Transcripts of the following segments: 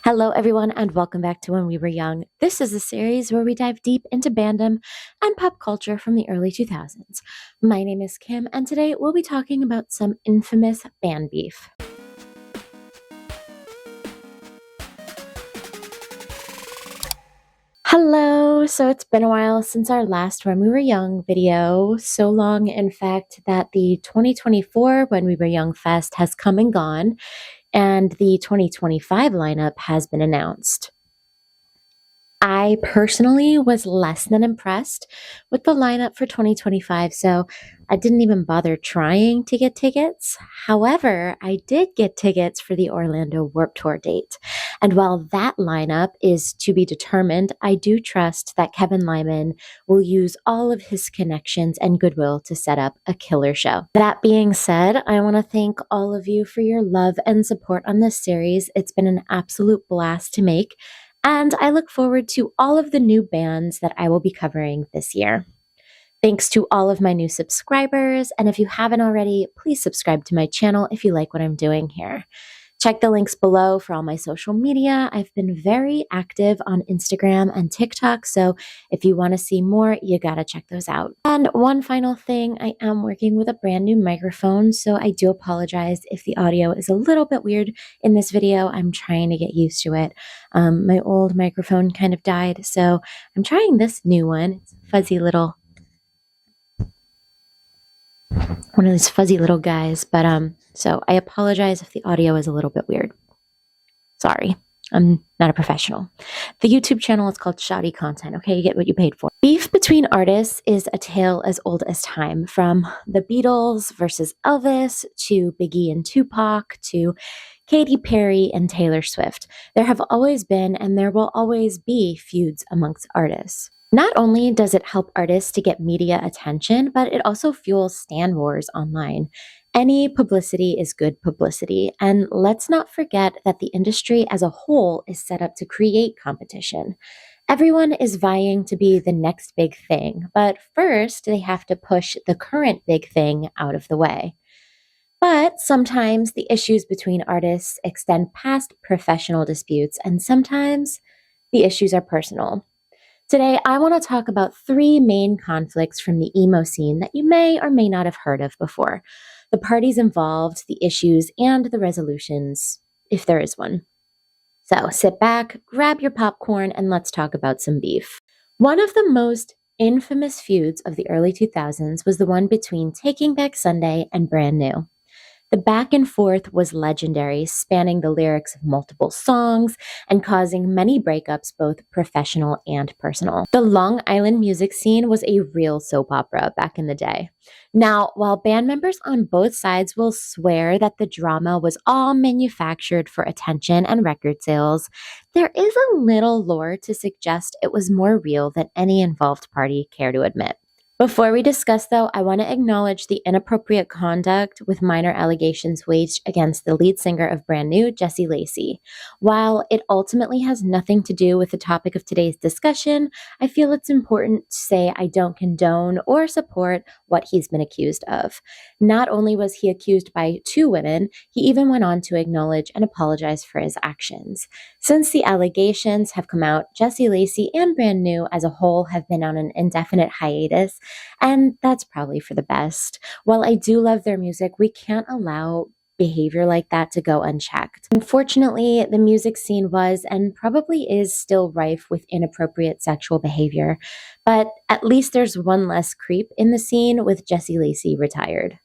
Hello, everyone, and welcome back to When We Were Young. This is a series where we dive deep into fandom and pop culture from the early 2000s. My name is Kim, and today we'll be talking about some infamous band beef. Hello! So it's been a while since our last When We Were Young video. So long, in fact, that the 2024 When We Were Young Fest has come and gone, and the 2025 lineup has been announced. I personally was less than impressed with the lineup for 2025, so I didn't even bother trying to get tickets. However, I did get tickets for the Orlando Warped Tour date. And while that lineup is to be determined, I do trust that Kevin Lyman will use all of his connections and goodwill to set up a killer show. That being said, I want to thank all of you for your love and support on this series. It's been an absolute blast to make. And I look forward to all of the new bands that I will be covering this year. Thanks to all of my new subscribers, and if you haven't already, please subscribe to my channel if you like what I'm doing here. Check the links below for all my social media. I've been very active on Instagram and TikTok, so if you want to see more, you gotta check those out. And one final thing, I am working with a brand new microphone, so I do apologize if the audio is a little bit weird in this video. I'm trying to get used to it. My old microphone kind of died, so I'm trying this new one. It's a fuzzy little, one of these fuzzy little guys, but so I apologize if the audio is a little bit weird. Sorry, I'm not a professional. The YouTube channel is called ShoddyContent, okay? You get what you paid for. Beef between artists is a tale as old as time, from the Beatles versus Elvis, to Biggie and Tupac, to Katy Perry and Taylor Swift. There have always been, and there will always be, feuds amongst artists. Not only does it help artists to get media attention, but it also fuels stan wars online. Any publicity is good publicity, and let's not forget that the industry as a whole is set up to create competition. Everyone is vying to be the next big thing, but first they have to push the current big thing out of the way. But sometimes the issues between artists extend past professional disputes, and sometimes the issues are personal. Today, I want to talk about three main conflicts from the emo scene that you may or may not have heard of before: the parties involved, the issues, and the resolutions, if there is one. So sit back, grab your popcorn, and let's talk about some beef. One of the most infamous feuds of the early 2000s was the one between Taking Back Sunday and Brand New. The back and forth was legendary, spanning the lyrics of multiple songs and causing many breakups, both professional and personal. The Long Island music scene was a real soap opera back in the day. Now, while band members on both sides will swear that the drama was all manufactured for attention and record sales, there is a little lore to suggest it was more real than any involved party care to admit. Before we discuss, though, I want to acknowledge the inappropriate conduct with minor allegations waged against the lead singer of Brand New, Jesse Lacey. While it ultimately has nothing to do with the topic of today's discussion, I feel it's important to say I don't condone or support what he's been accused of. Not only was he accused by two women, he even went on to acknowledge and apologize for his actions. Since the allegations have come out, Jesse Lacey and Brand New as a whole have been on an indefinite hiatus, and that's probably for the best. While I do love their music, we can't allow behavior like that to go unchecked. Unfortunately, the music scene was and probably is still rife with inappropriate sexual behavior, but at least there's one less creep in the scene with Jesse Lacey retired.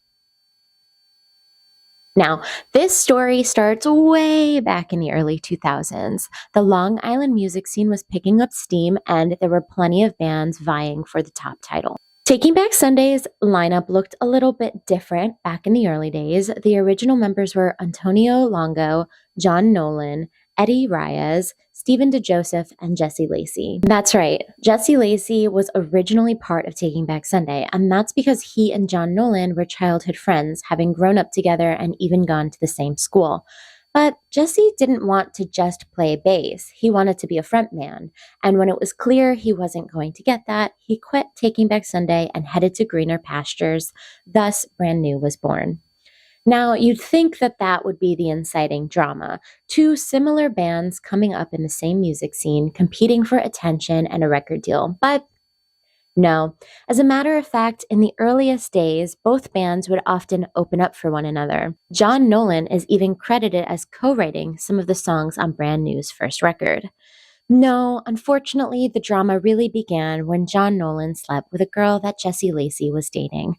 Now, this story starts way back in the early 2000s. The Long Island music scene was picking up steam, and there were plenty of bands vying for the top title. Taking Back Sunday's lineup looked a little bit different back in the early days. The original members were Antonio Longo, John Nolan, Eddie Reyes, Stephen DeJoseph, and Jesse Lacey. That's right, Jesse Lacey was originally part of Taking Back Sunday, and that's because he and John Nolan were childhood friends, having grown up together and even gone to the same school. But Jesse didn't want to just play bass. He wanted to be a frontman. And when it was clear he wasn't going to get that, he quit Taking Back Sunday and headed to greener pastures. Thus, Brand New was born. Now, you'd think that that would be the inciting drama. Two similar bands coming up in the same music scene, competing for attention and a record deal. But no. As a matter of fact, in the earliest days, both bands would often open up for one another. John Nolan is even credited as co writing some of the songs on Brand New's first record. No, unfortunately, the drama really began when John Nolan slept with a girl that Jesse Lacey was dating.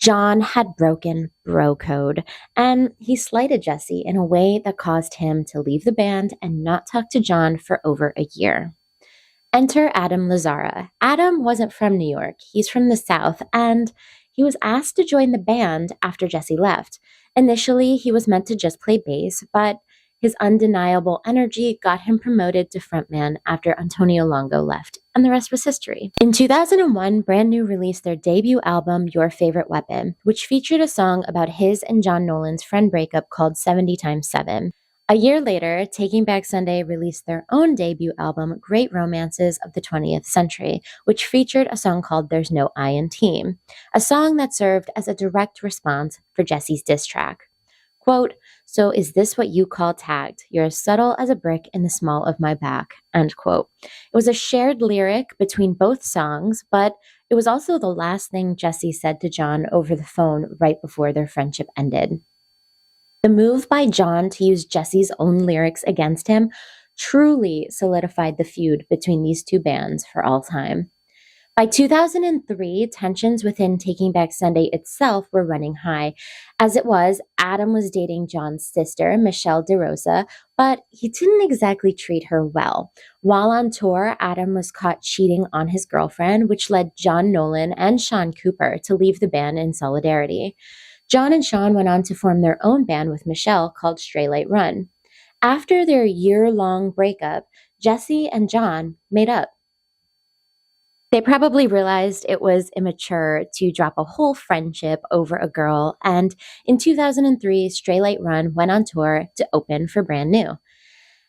John had broken bro code, and he slighted Jesse in a way that caused him to leave the band and not talk to John for over a year. Enter Adam Lazzara. Adam wasn't from New York, he's from the South, and he was asked to join the band after Jesse left. Initially, he was meant to just play bass, but his undeniable energy got him promoted to frontman after Antonio Longo left, and the rest was history. In 2001, Brand New released their debut album, Your Favorite Weapon, which featured a song about his and John Nolan's friend breakup called 70 times 7. A year later, Taking Back Sunday released their own debut album, Great Romances of the 20th Century, which featured a song called There's No I in Team, a song that served as a direct response for Jesse's diss track. Quote, "So is this what you call tagged? You're as subtle as a brick in the small of my back," end quote. It was a shared lyric between both songs, but it was also the last thing Jesse said to John over the phone right before their friendship ended. The move by John to use Jesse's own lyrics against him truly solidified the feud between these two bands for all time. By 2003, tensions within Taking Back Sunday itself were running high. As it was, Adam was dating John's sister, Michelle DeRosa, but he didn't exactly treat her well. While on tour, Adam was caught cheating on his girlfriend, which led John Nolan and Sean Cooper to leave the band in solidarity. John and Sean went on to form their own band with Michelle called Stray Light Run. After their year-long breakup, Jesse and John made up. They probably realized it was immature to drop a whole friendship over a girl, and in 2003, Stray Light Run went on tour to open for Brand New.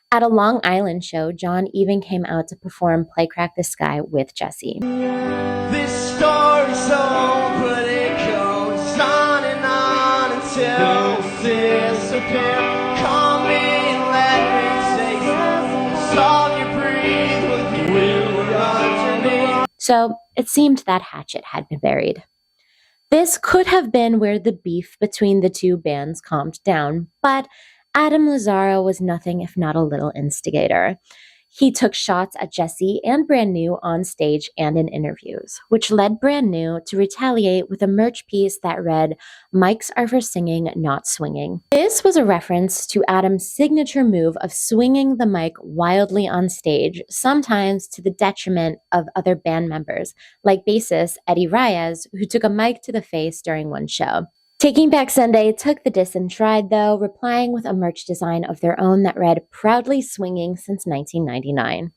At a Long Island show, John even came out to perform Play Crack the Sky with Jesse. This story's so pretty, goes on and on until we disappear. Call me and let me say something. Solve your breathe with you underneath. So it seemed that hatchet had been buried. This could have been where the beef between the two bands calmed down, but Adam Lazzara was nothing if not a little instigator. He took shots at Jesse and Brand New on stage and in interviews, which led Brand New to retaliate with a merch piece that read, "Mics are for singing, not swinging." This was a reference to Adam's signature move of swinging the mic wildly on stage, sometimes to the detriment of other band members, like bassist Eddie Reyes, who took a mic to the face during one show. Taking Back Sunday took the diss in stride, though, replying with a merch design of their own that read, "Proudly Swinging Since 1999.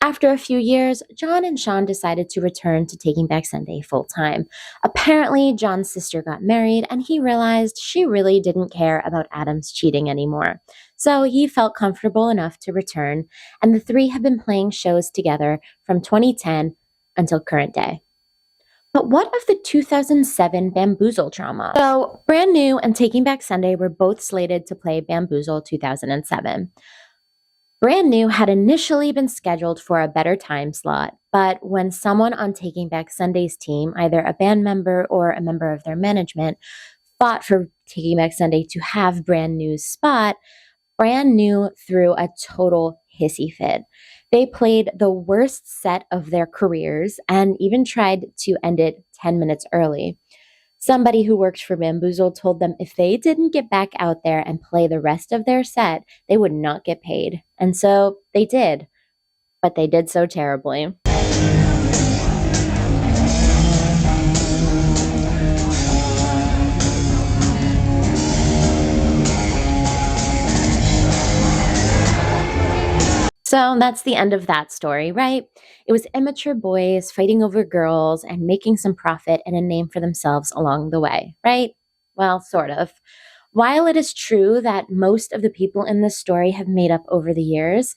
After a few years, John and Sean decided to return to Taking Back Sunday full-time. Apparently, John's sister got married, and he realized she really didn't care about Adam's cheating anymore. So he felt comfortable enough to return, and the three have been playing shows together from 2010 until current day. But what of the 2007 Bamboozle drama? So, Brand New and Taking Back Sunday were both slated to play Bamboozle 2007. Brand New had initially been scheduled for a better time slot, but when someone on Taking Back Sunday's team, either a band member or a member of their management, fought for Taking Back Sunday to have Brand New's spot, Brand New threw a total hissy fit. They played the worst set of their careers and even tried to end it 10 minutes early. Somebody who worked for Bamboozle told them if they didn't get back out there and play the rest of their set, they would not get paid. And so they did, but they did so terribly. So that's the end of that story, right? It was immature boys fighting over girls and making some profit and a name for themselves along the way, right? Well, sort of. While it is true that most of the people in this story have made up over the years,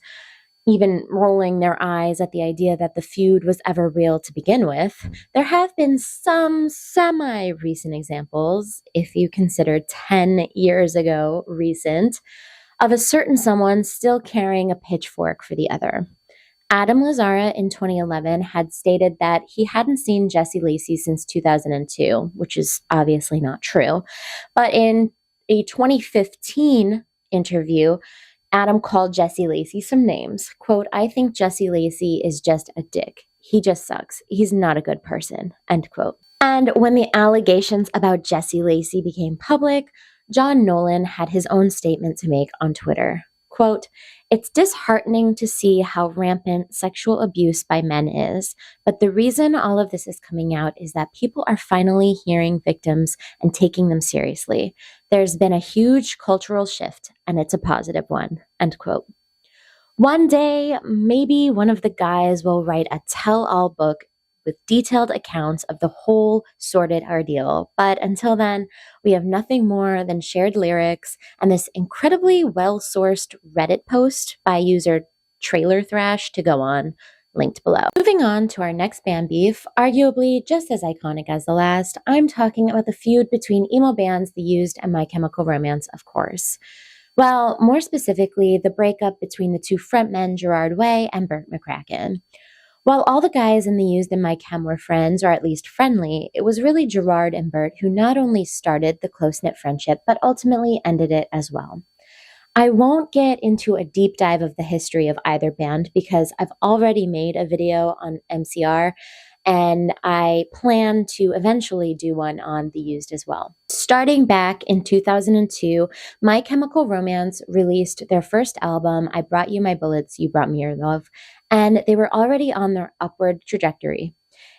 even rolling their eyes at the idea that the feud was ever real to begin with, there have been some semi-recent examples, if you consider 10 years ago recent, of a certain someone still carrying a pitchfork for the other. Adam Lazzara in 2011 had stated that he hadn't seen Jesse Lacey since 2002, which is obviously not true. But in a 2015 interview, Adam called Jesse Lacey some names. Quote, "I think Jesse Lacey is just a dick. He just sucks. He's not a good person." End quote. And when the allegations about Jesse Lacey became public, John Nolan had his own statement to make on Twitter. Quote, "It's disheartening to see how rampant sexual abuse by men is, but the reason all of this is coming out is that people are finally hearing victims and taking them seriously. There's been a huge cultural shift, and it's a positive one." End quote. One day, maybe one of the guys will write a tell-all book with detailed accounts of the whole sordid ordeal. But until then, we have nothing more than shared lyrics and this incredibly well-sourced Reddit post by user Trailer Thrash to go on, linked below. Moving on to our next band beef, arguably just as iconic as the last, I'm talking about the feud between emo bands The Used and My Chemical Romance, of course. Well, more specifically, the breakup between the two frontmen Gerard Way and Burt McCracken. While all the guys in The Used and My Chem were friends, or at least friendly, it was really Gerard and Burt who not only started the close-knit friendship, but ultimately ended it as well. I won't get into a deep dive of the history of either band because I've already made a video on MCR, and I plan to eventually do one on The Used as well. Starting back in 2002, My Chemical Romance released their first album, I Brought You My Bullets, You Brought Me Your Love, and they were already on their upward trajectory.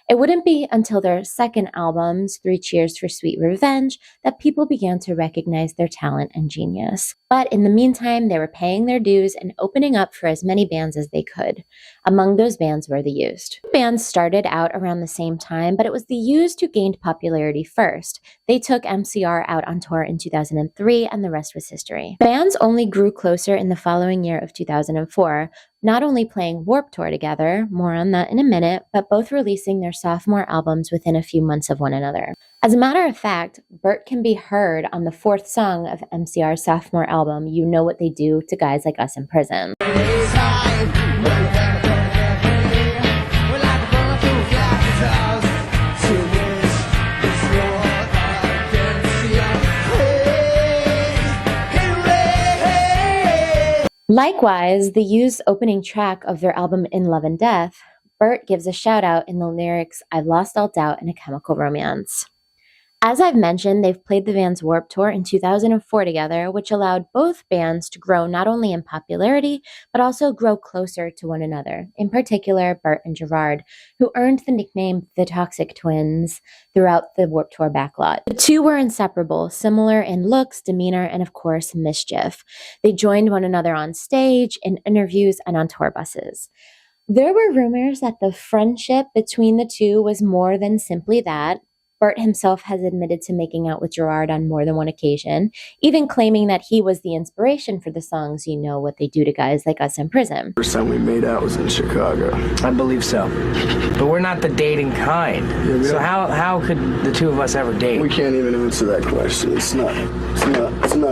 It wouldn't be until their second albums, Three Cheers for Sweet Revenge, that people began to recognize their talent and genius. But in the meantime, they were paying their dues and opening up for as many bands as they could. Among those bands were The Used. Bands started out around the same time, but it was The Used who gained popularity first. They took MCR out on tour in 2003, and the rest was history. Bands only grew closer in the following year of 2004, not only playing Warped Tour together, more on that in a minute, but both releasing their sophomore albums within a few months of one another. As a matter of fact, Burt can be heard on the fourth song of MCR's sophomore album, You Know What They Do to Guys Like Us in Prison. Likewise, The Used opening track of their album In Love and Death, Burt gives a shout out in the lyrics, "I've lost all doubt in a chemical romance." As I've mentioned, they've played the band's Warped Tour in 2004 together, which allowed both bands to grow not only in popularity, but also grow closer to one another, in particular Burt and Gerard, who earned the nickname The Toxic Twins throughout the Warped Tour backlot. The two were inseparable, similar in looks, demeanor, and of course, mischief. They joined one another on stage, in interviews, and on tour buses. There were rumors that the friendship between the two was more than simply that. Burt himself has admitted to making out with Gerard on more than one occasion, even claiming that he was the inspiration for the songs You Know What They Do to Guys Like Us in Prison. First time we made out was in Chicago. I believe so. But we're not the dating kind. So how could the two of us ever date? We can't even answer that question. It's not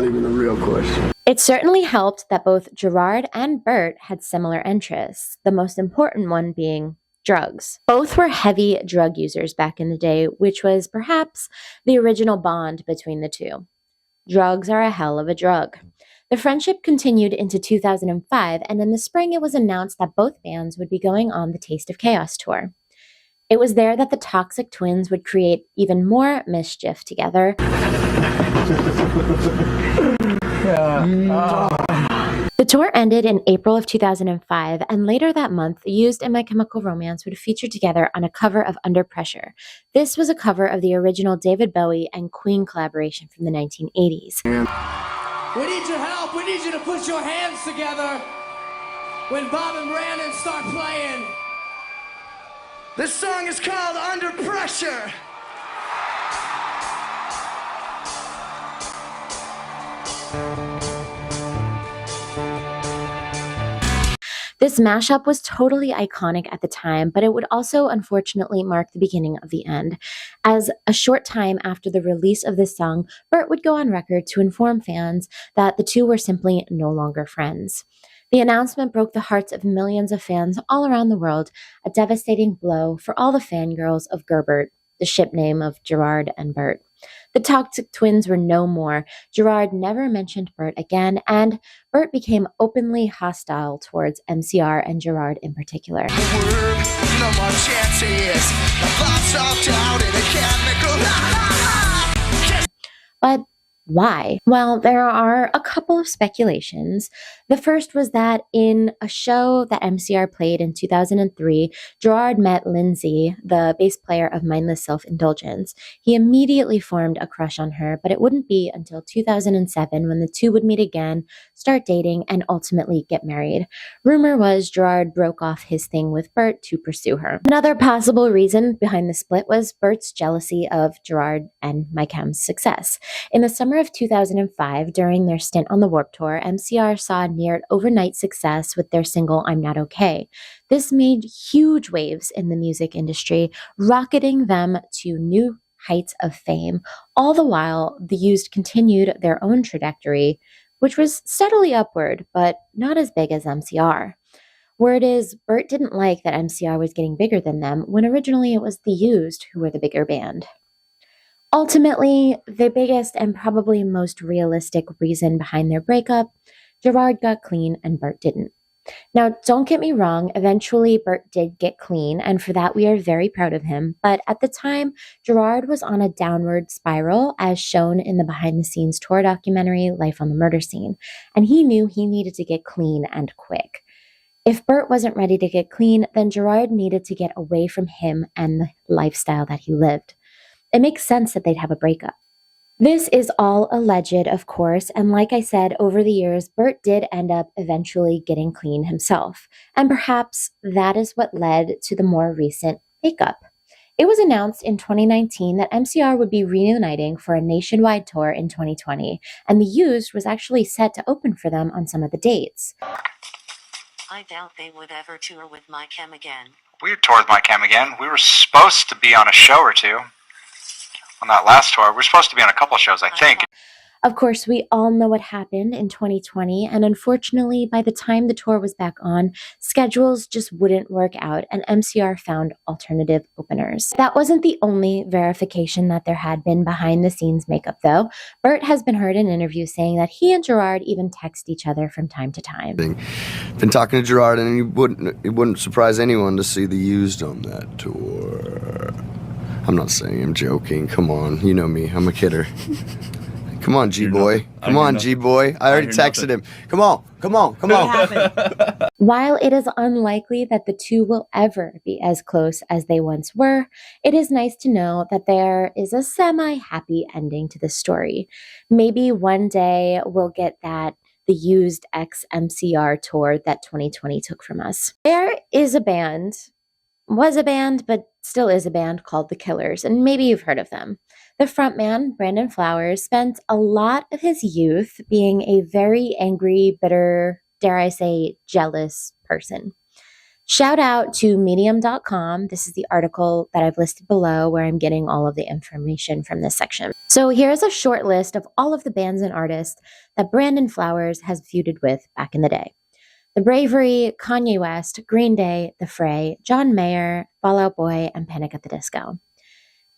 even a real question. It certainly helped that both Gerard and Burt had similar interests, the most important one being drugs. Both were heavy drug users back in the day, which was perhaps the original bond between the two. Drugs are a hell of a drug. The friendship continued into 2005, and in the spring it was announced that both bands would be going on the Taste of Chaos tour. It was there that the Toxic Twins would create even more mischief together. The tour ended in April of 2005, and later that month, The Used and My Chemical Romance would feature together on a cover of Under Pressure. This was a cover of the original David Bowie and Queen collaboration from the 1980s. We need your help. We need you to put your hands together when Bob and Brandon start playing. This song is called Under Pressure. This mashup was totally iconic at the time, but it would also unfortunately mark the beginning of the end, as a short time after the release of this song, Bert would go on record to inform fans that the two were simply no longer friends. The announcement broke the hearts of millions of fans all around the world, a devastating blow for all the fangirls of Gerbert, the ship name of Gerard and Bert. The toxic twins were no more. Gerard never mentioned Bert again, and Bert became openly hostile towards MCR and Gerard in particular. No more chances. My thoughts all down in a chemical. But why? Well, there are a couple of speculations. The first was that in a show that MCR played in 2003, Gerard met Lindsay, the bass player of Mindless Self-Indulgence. He immediately formed a crush on her, but it wouldn't be until 2007 when the two would meet again, start dating, and ultimately get married. Rumor was Gerard broke off his thing with Bert to pursue her. Another possible reason behind the split was Bert's jealousy of Gerard and My Chem's success. In the summer of 2005, during their stint on the Warped Tour, MCR saw near overnight success with their single I'm Not Okay. This made huge waves in the music industry, rocketing them to new heights of fame. All the while, the Used continued their own trajectory, which was steadily upward, but not as big as MCR. Word is, Bert didn't like that MCR was getting bigger than them, when originally it was the Used who were the bigger band. Ultimately, the biggest and probably most realistic reason behind their breakup, Gerard got clean and Bert didn't. Now, don't get me wrong, eventually Bert did get clean, and for that we are very proud of him, but at the time, Gerard was on a downward spiral, as shown in the behind-the-scenes tour documentary, Life on the Murder Scene, and he knew he needed to get clean and quick. If Bert wasn't ready to get clean, then Gerard needed to get away from him and the lifestyle that he lived. It makes sense that they'd have a breakup. This is all alleged, of course, and like I said, over the years, Bert did end up eventually getting clean himself, and perhaps that is what led to the more recent breakup. It was announced in 2019 that MCR would be reuniting for a nationwide tour in 2020, and The Used was actually set to open for them on some of the dates. I doubt they would ever tour with My Chem again. We would tour with My Chem again. We were supposed to be on a show or two. On that last tour, we're supposed to be on a couple shows, I think. Of course, we all know what happened in 2020, and unfortunately, by the time the tour was back on, schedules just wouldn't work out, and MCR found alternative openers. That wasn't the only verification that there had been behind-the-scenes makeup, though. Bert has been heard in interviews saying that he and Gerard even text each other from time to time. Been talking to Gerard, and it wouldn't surprise anyone to see the Used on that tour. I'm not saying I'm joking. Come on, you know me. I'm a kidder. Come on, G-boy. Come on, G-boy. I already texted him. Come on. While it is unlikely that the two will ever be as close as they once were, it is nice to know that there is a semi-happy ending to this story. Maybe one day we'll get that The Used X MCR tour that 2020 took from us. There is a band, was a band, but still is a band called The Killers, and maybe you've heard of them. The frontman, Brandon Flowers, spent a lot of his youth being a very angry, bitter, dare I say, jealous person. Shout out to medium.com. This is the article that I've listed below where I'm getting all of the information from this section. So here's a short list of all of the bands and artists that Brandon Flowers has feuded with back in the day. The Bravery, Kanye West, Green Day, The Fray, John Mayer, Fall Out Boy, and Panic at the Disco.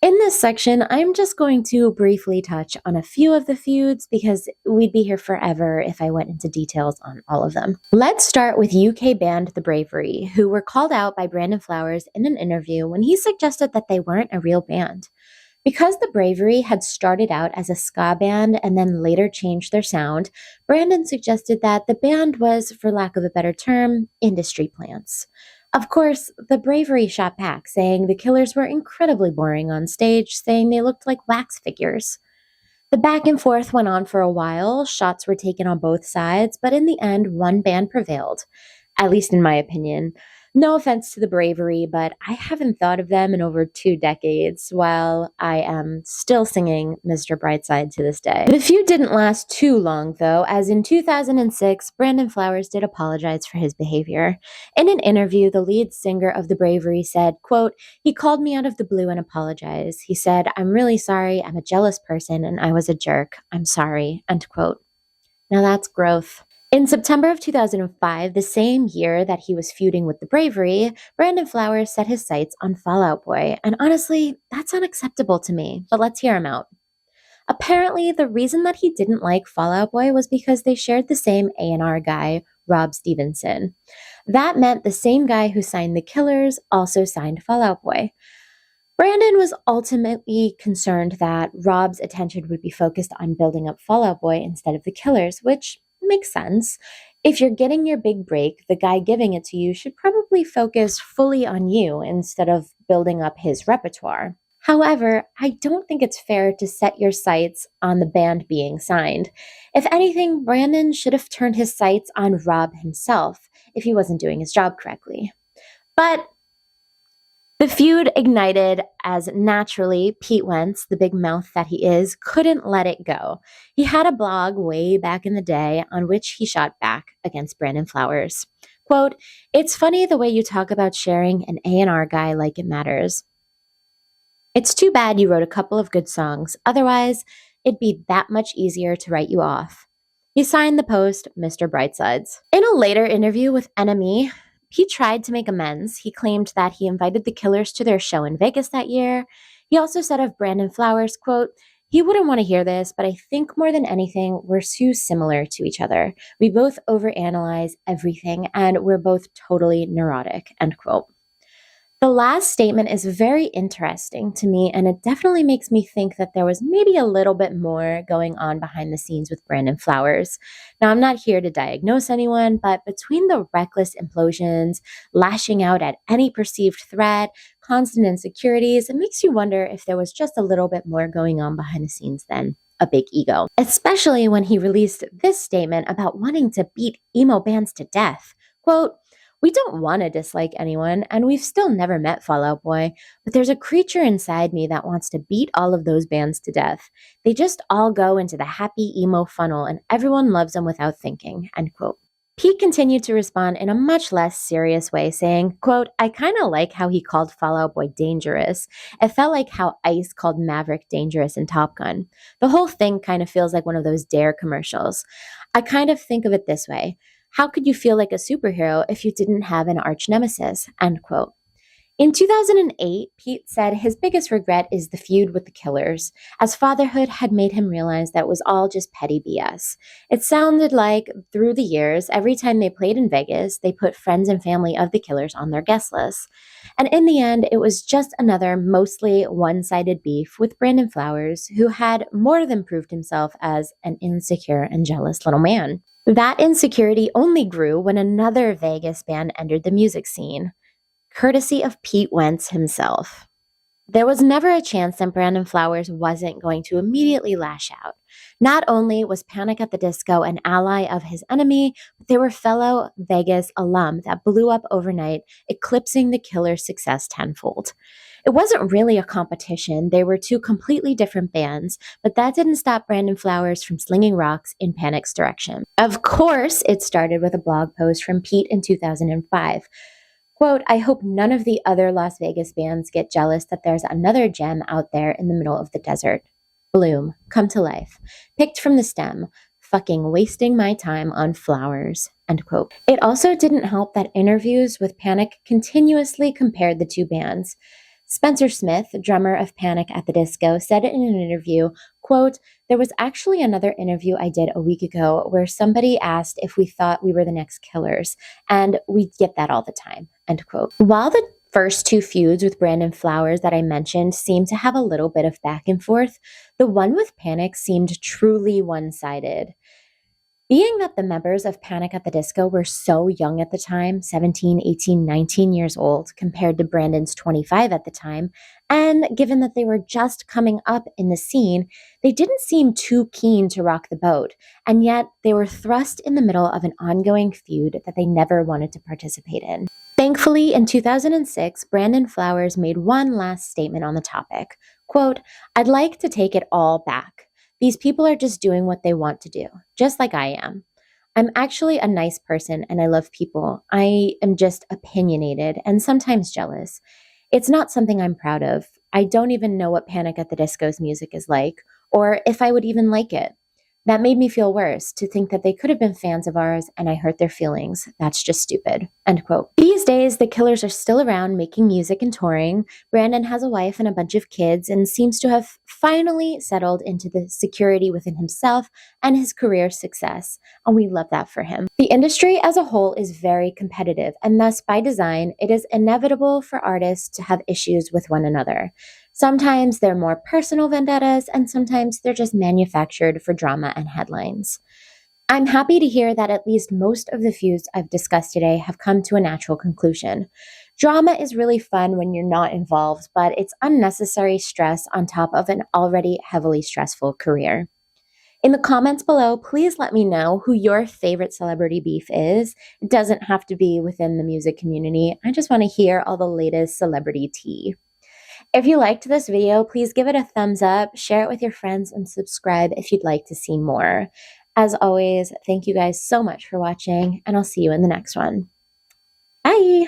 In this section, I'm just going to briefly touch on a few of the feuds because we'd be here forever if I went into details on all of them. Let's start with UK band The Bravery, who were called out by Brandon Flowers in an interview when he suggested that they weren't a real band. Because The Bravery had started out as a ska band and then later changed their sound, Brandon suggested that the band was, for lack of a better term, industry plants. Of course, The Bravery shot back, saying the Killers were incredibly boring on stage, saying they looked like wax figures. The back and forth went on for a while, shots were taken on both sides, but in the end, one band prevailed, at least in my opinion. No offense to the Bravery, but I haven't thought of them in over 2 decades, while I am still singing Mr. Brightside to this day. The feud didn't last too long, though, as in 2006, Brandon Flowers did apologize for his behavior. In an interview, the lead singer of the Bravery said, quote, "He called me out of the blue and apologized. He said, 'I'm really sorry, I'm a jealous person and I was a jerk. I'm sorry,' end quote." Now that's growth. In September of 2005, the same year that he was feuding with the Bravery, Brandon Flowers set his sights on Fall Out Boy, and honestly, that's unacceptable to me, but let's hear him out. Apparently, the reason that he didn't like Fall Out Boy was because they shared the same A&R guy, Rob Stevenson. That meant the same guy who signed The Killers also signed Fall Out Boy. Brandon was ultimately concerned that Rob's attention would be focused on building up Fall Out Boy instead of The Killers, which makes sense. If you're getting your big break, the guy giving it to you should probably focus fully on you instead of building up his repertoire. However, I don't think it's fair to set your sights on the band being signed. If anything, Brandon should have turned his sights on Rob himself if he wasn't doing his job correctly. But the feud ignited as naturally Pete Wentz, the big mouth that he is, couldn't let it go. He had a blog way back in the day on which he shot back against Brandon Flowers. Quote, "It's funny the way you talk about sharing an A&R guy like it matters. It's too bad you wrote a couple of good songs. Otherwise, it'd be that much easier to write you off." He signed the post, Mr. Brightsides. In a later interview with NME, he tried to make amends. He claimed that he invited the Killers to their show in Vegas that year. He also said of Brandon Flowers, quote, "He wouldn't want to hear this, but I think more than anything, we're too similar to each other. We both overanalyze everything, and we're both totally neurotic," end quote. The last statement is very interesting to me, and it definitely makes me think that there was maybe a little bit more going on behind the scenes with Brandon Flowers. Now, I'm not here to diagnose anyone, but between the reckless implosions, lashing out at any perceived threat, constant insecurities, it makes you wonder if there was just a little bit more going on behind the scenes than a big ego. Especially when he released this statement about wanting to beat emo bands to death. Quote, "We don't want to dislike anyone, and we've still never met Fall Out Boy, but there's a creature inside me that wants to beat all of those bands to death. They just all go into the happy emo funnel, and everyone loves them without thinking," end quote. Pete continued to respond in a much less serious way, saying, quote, "I kind of like how he called Fall Out Boy dangerous. It felt like how Ice called Maverick dangerous in Top Gun. The whole thing kind of feels like one of those Dare commercials. I kind of think of it this way. How could you feel like a superhero if you didn't have an arch nemesis?" End quote. In 2008, Pete said his biggest regret is the feud with the Killers, as fatherhood had made him realize that it was all just petty BS. It sounded like, through the years, every time they played in Vegas, they put friends and family of the Killers on their guest list. And in the end, it was just another mostly one-sided beef with Brandon Flowers, who had more than proved himself as an insecure and jealous little man. That insecurity only grew when another Vegas band entered the music scene, courtesy of Pete Wentz himself. There was never a chance that Brandon Flowers wasn't going to immediately lash out. Not only was Panic at the Disco an ally of his enemy, but they were fellow Vegas alum that blew up overnight, eclipsing the Killer's success tenfold. It wasn't really a competition. They were two completely different bands, but that didn't stop Brandon Flowers from slinging rocks in Panic's direction. Of course, it started with a blog post from Pete in 2005. Quote, "I hope none of the other Las Vegas bands get jealous that there's another gem out there in the middle of the desert. Bloom, come to life. Picked from the stem. Fucking wasting my time on flowers," end quote. It also didn't help that interviews with Panic continuously compared the two bands. Spencer Smith, drummer of Panic at the Disco, said in an interview, quote, "There was actually another interview I did a week ago where somebody asked if we thought we were the next Killers, and we get that all the time," end quote. While the first two feuds with Brandon Flowers that I mentioned seemed to have a little bit of back and forth, the one with Panic seemed truly one-sided. Being that the members of Panic at the Disco were so young at the time, 17, 18, 19 years old, compared to Brandon's 25 at the time, and given that they were just coming up in the scene, they didn't seem too keen to rock the boat, and yet they were thrust in the middle of an ongoing feud that they never wanted to participate in. They Thankfully, in 2006, Brandon Flowers made one last statement on the topic. Quote, "I'd like to take it all back. These people are just doing what they want to do, just like I am. I'm actually a nice person and I love people. I am just opinionated and sometimes jealous. It's not something I'm proud of. I don't even know what Panic at the Disco's music is like, or if I would even like it. That made me feel worse, to think that they could have been fans of ours and I hurt their feelings. That's just stupid." End quote. These days, the Killers are still around making music and touring. Brandon has a wife and a bunch of kids and seems to have finally settled into the security within himself and his career success, and we love that for him. The industry as a whole is very competitive, and thus, by design, it is inevitable for artists to have issues with one another. Sometimes they're more personal vendettas, and sometimes they're just manufactured for drama and headlines. I'm happy to hear that at least most of the feuds I've discussed today have come to a natural conclusion. Drama is really fun when you're not involved, but it's unnecessary stress on top of an already heavily stressful career. In the comments below, please let me know who your favorite celebrity beef is. It doesn't have to be within the music community. I just want to hear all the latest celebrity tea. If you liked this video, please give it a thumbs up, share it with your friends, and subscribe if you'd like to see more. As always, thank you guys so much for watching, and I'll see you in the next one. Bye!